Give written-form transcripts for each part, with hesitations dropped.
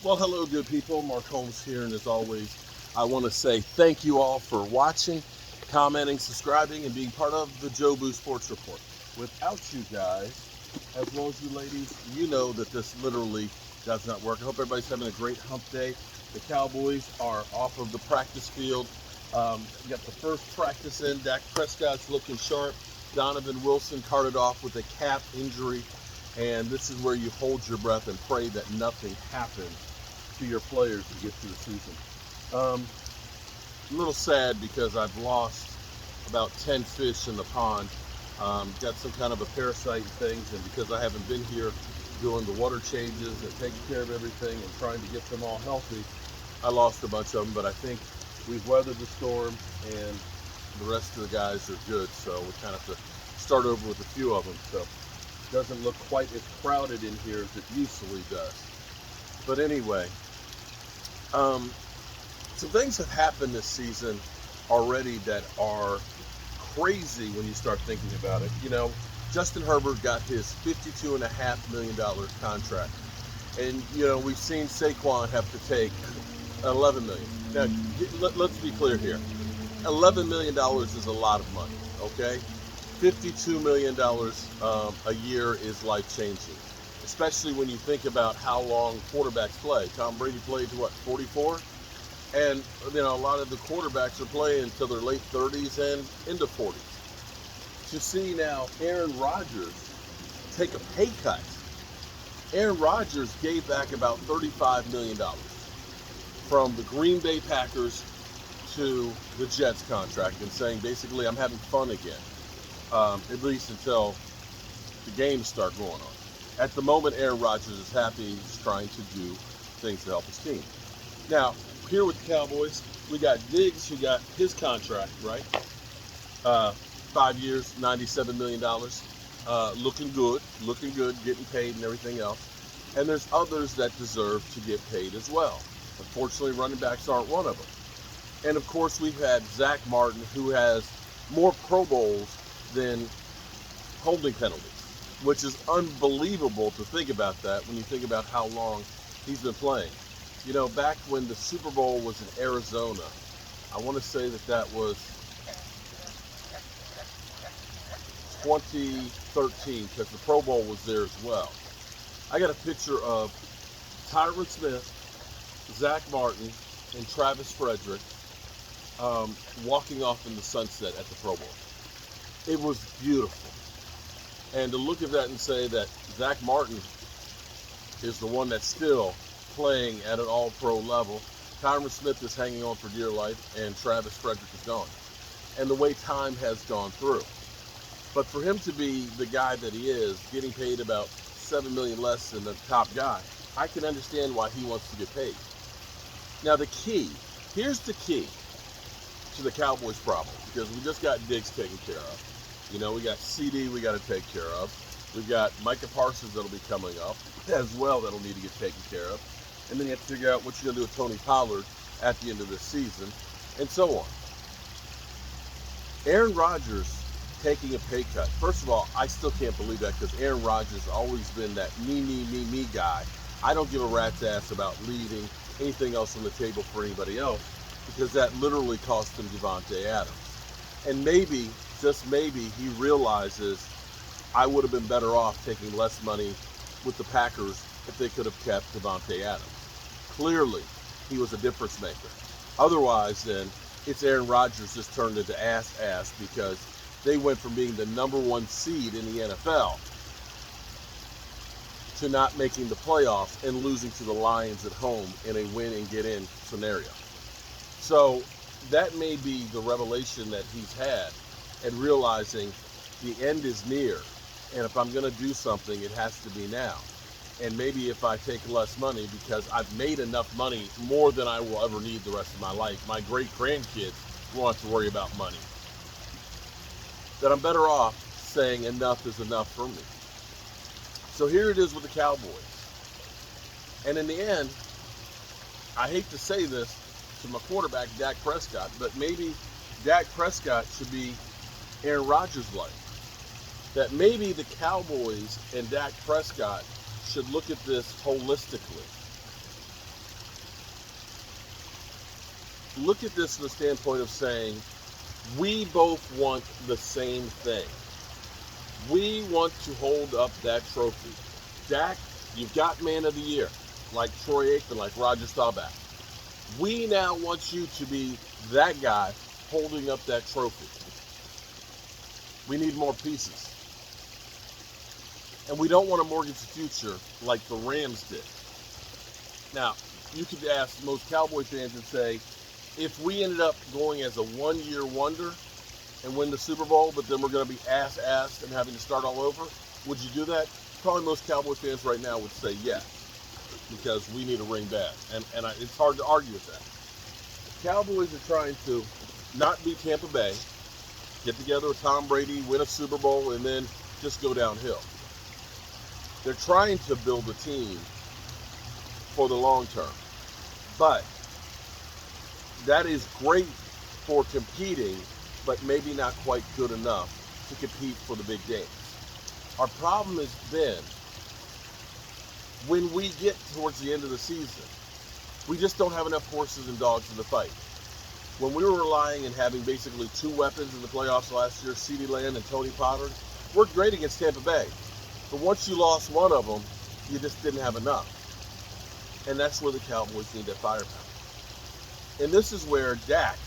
Well, hello, good people. Mark Holmes here, and as always, I want to say thank you all for watching, commenting, subscribing, and being part of the Joe Boo Sports Report. Without you guys, as well as you ladies, you know that this literally does not work. I hope everybody's having a great hump day. The Cowboys are off of the practice field. We got the first practice in. Dak Prescott's looking sharp. Donovan Wilson carted off with a calf injury. And this is where you hold your breath and pray that nothing happens to your players to get through the season. Um, a little sad because I've lost about 10 fish in the pond. Got some kind of a parasite and things, and because I haven't been here doing the water changes and taking care of everything and trying to get them all healthy, I lost a bunch of them. But I think we've weathered the storm, and the rest of the guys are good. So we kind of have to start over with a few of them. So it doesn't look quite as crowded in here as it usually does. But anyway, some things have happened this season already that are crazy when you start thinking about it. You know, Justin Herbert got his $52.5 million contract. And, you know, we've seen Saquon have to take $11 million. Now, let's be clear here. $11 million is a lot of money, okay? $52 million a year is life-changing, especially when you think about how long quarterbacks play. Tom Brady played to what, 44? And, you know, a lot of the quarterbacks are playing until their late 30s and into 40s. To see now Aaron Rodgers take a pay cut. Aaron Rodgers gave back about $35 million from the Green Bay Packers to the Jets contract and saying, basically, I'm having fun again, at least until the games start going on. At the moment, Aaron Rodgers is happy. He's trying to do things to help his team. Now, here with the Cowboys, we got Diggs, who got his contract, right? 5 years, $97 million. Looking good, getting paid and everything else. And there's others that deserve to get paid as well. Unfortunately, running backs aren't one of them. And of course, we've had Zack Martin, who has more Pro Bowls than holding penalties, which is unbelievable to think about that when you think about how long he's been playing. You know, back when the Super Bowl was in Arizona, I want to say that was 2013, because the Pro Bowl was there as well. I got a picture of Tyron Smith, Zack Martin, and Travis Frederick walking off in the sunset at the Pro Bowl. It was beautiful. And to look at that and say that Zack Martin is the one that's still playing at an all-pro level, Tyron Smith is hanging on for dear life, and Travis Frederick is gone. And the way time has gone through. But for him to be the guy that he is, getting paid about $7 million less than the top guy, I can understand why he wants to get paid. Now here's the key to the Cowboys problem, because we just got Diggs taken care of. You know, we got CD we got to take care of. We've got Micah Parsons that'll be coming up as well that'll need to get taken care of. And then you have to figure out what you're going to do with Tony Pollard at the end of this season, and so on. Aaron Rodgers taking a pay cut. First of all, I still can't believe that, because Aaron Rodgers has always been that me guy. I don't give a rat's ass about leaving anything else on the table for anybody else, because that literally cost him Devontae Adams. And maybe, just maybe, he realizes I would have been better off taking less money with the Packers if they could have kept Devontae Adams. Clearly, he was a difference maker. Otherwise, then, it's Aaron Rodgers just turned into ass because they went from being the number one seed in the NFL to not making the playoffs and losing to the Lions at home in a win and get in scenario. So that may be the revelation that he's had, and realizing the end is near. And if I'm going to do something, it has to be now. And maybe if I take less money, because I've made enough money, more than I will ever need the rest of my life, my great-grandkids won't have to worry about money, that I'm better off saying enough is enough for me. So here it is with the Cowboys. And in the end, I hate to say this to my quarterback, Dak Prescott, but maybe Dak Prescott should be Aaron Rodgers' life. That maybe the Cowboys and Dak Prescott should look at this holistically. look at this from the standpoint of saying, we both want the same thing. We want to hold up that trophy. Dak, you've got man of the year, like Troy Aikman, like Roger Staubach. We now want you to be that guy holding up that trophy. We need more pieces. And we don't want to mortgage the future like the Rams did. Now, you could ask most Cowboy fans and say, if we ended up going as a one-year wonder and win the Super Bowl, but then we're going to be ass-assed and having to start all over, would you do that? Probably most Cowboy fans right now would say yes, because we need a ring bad. And it's hard to argue with that. The Cowboys are trying to not be Tampa Bay, get together with Tom Brady, win a Super Bowl, and then just go downhill. They're trying to build a team for the long term. But that is great for competing, but maybe not quite good enough to compete for the big games. Our problem has been when we get towards the end of the season, we just don't have enough horses and dogs in the fight. When we were relying and having basically two weapons in the playoffs last year, CeeDee Lamb and Tony Pollard, worked great against Tampa Bay. But once you lost one of them, you just didn't have enough. And that's where the Cowboys need that firepower. And this is where Dak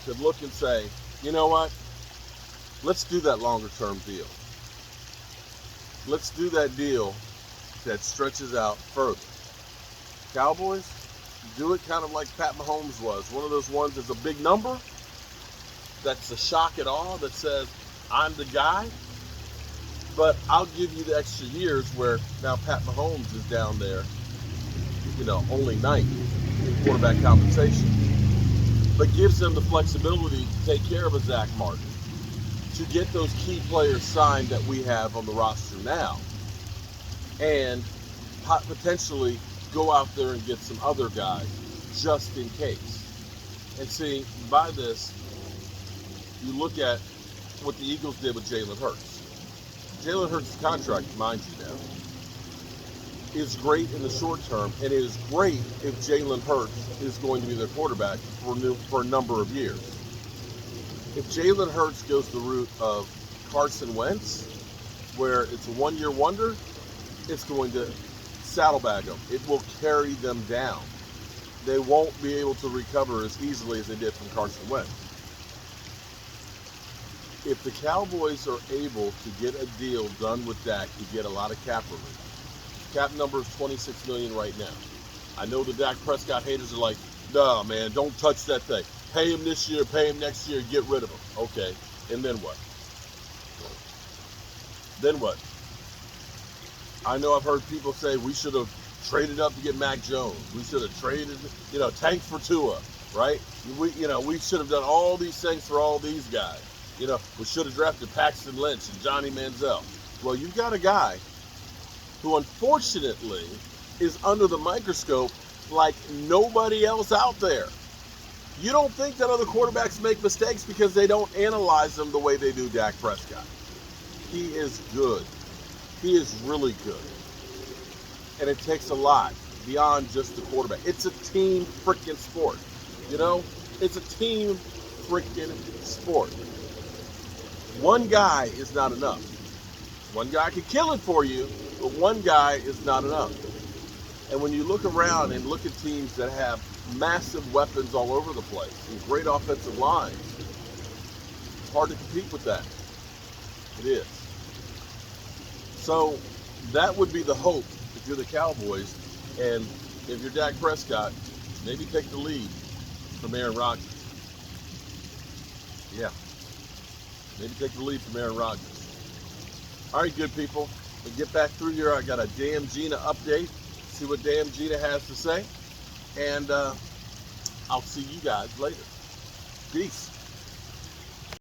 could look and say, you know what? Let's do that longer term deal. Let's do that deal that stretches out further. Cowboys, do it kind of like Pat Mahomes was. One of those ones that's a big number, that's a shock at all, that says, I'm the guy, but I'll give you the extra years where now Pat Mahomes is down there, only 9th in quarterback compensation, but gives them the flexibility to take care of a Zack Martin, to get those key players signed that we have on the roster now, and potentially go out there and get some other guys just in case. And see, by this, you look at what the Eagles did with Jalen Hurts. Jalen Hurts' contract, mind you now, is great in the short term, and it is great if Jalen Hurts is going to be their quarterback for a number of years. If Jalen Hurts goes the route of Carson Wentz, where it's a one-year wonder, it's going to saddlebag them. It will carry them down. They won't be able to recover as easily as they did from Carson Wentz. If the Cowboys are able to get a deal done with Dak to get a lot of cap relief, cap number is $26 million right now. I know the Dak Prescott haters are like, no, man, don't touch that thing. Pay him this year, pay him next year, get rid of him. Okay, and then what? Then what? I know I've heard people say we should have traded up to get Mac Jones. We should have traded, tanked for Tua, right? We should have done all these things for all these guys. We should have drafted Paxton Lynch and Johnny Manziel. Well, you've got a guy who unfortunately is under the microscope like nobody else out there. You don't think that other quarterbacks make mistakes because they don't analyze them the way they do Dak Prescott. He is good. He is really good. And it takes a lot beyond just the quarterback. It's a team freaking sport. It's a team freaking sport. One guy is not enough. One guy can kill it for you, but one guy is not enough. And when you look around and look at teams that have massive weapons all over the place and great offensive lines, it's hard to compete with that. It is. So that would be the hope if you're the Cowboys, and if you're Dak Prescott, maybe take the lead from Aaron Rodgers. Yeah. Maybe take the lead from Aaron Rodgers. All right, good people. We'll get back through here. I got a Damn Gina update. See what Damn Gina has to say. And I'll see you guys later. Peace.